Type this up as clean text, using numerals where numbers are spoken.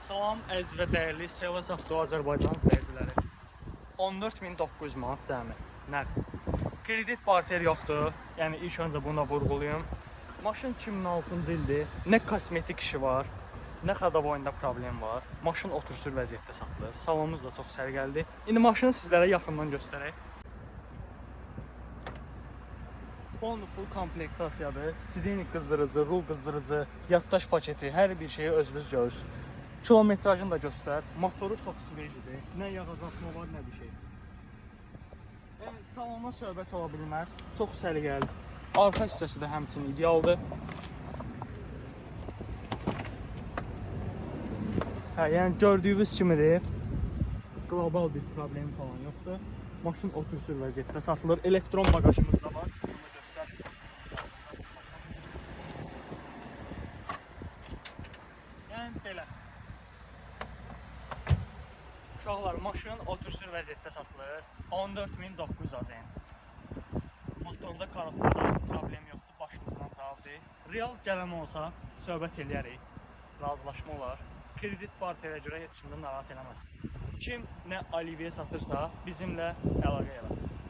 Salam əziz və dəyərli Sevas Avto Azərbaycan izləyiciləri. 14.900 manat cəmi nəqd. Kredit barter yoxdur. Yəni ilk öncə buna vurğulayım. Maşın 2006-cı ildir. Nə kosmetik işi var, nə xadavoyunda problem var. Maşın otursur vəziyyətdə satılır. Salonumuz da çox sərgəldir. İndi maşını sizlərə yaxından göstərək. Full komplektasiyadır. Sidenik qızdırıcı, rul qızdırıcı, yaddaş paketi, hər bir şeyi özünüz görürsünüz. Kilometrajını da göstər. Motoru çox svejdir. Nə yağ azaltma var, nə bir şey. Salona söhbət ola bilməz. Çox səliqəlidir. Arxa hissəsi də həmçinin idealdır. Yəni gördüyünüz kimidir. Qlobal bir problem falan yoxdur. Maşın otursur vəziyyətdə satılır. Elektron bagajımız da var. Bunu göstər. Yəni belə. Uşaqlar, maşın otursur vəziyyətdə satılır. 14.900 AZN. Motorda, karotada problem yoxdur. Başımızdan cavabdır. Real gələn olsa söhbət eləyərik. Razılaşma olar. Kredit barterə görə heç kimdən narahat eləməsin. Kim nə Aliviyə satırsa bizimlə əlaqə yaratsin.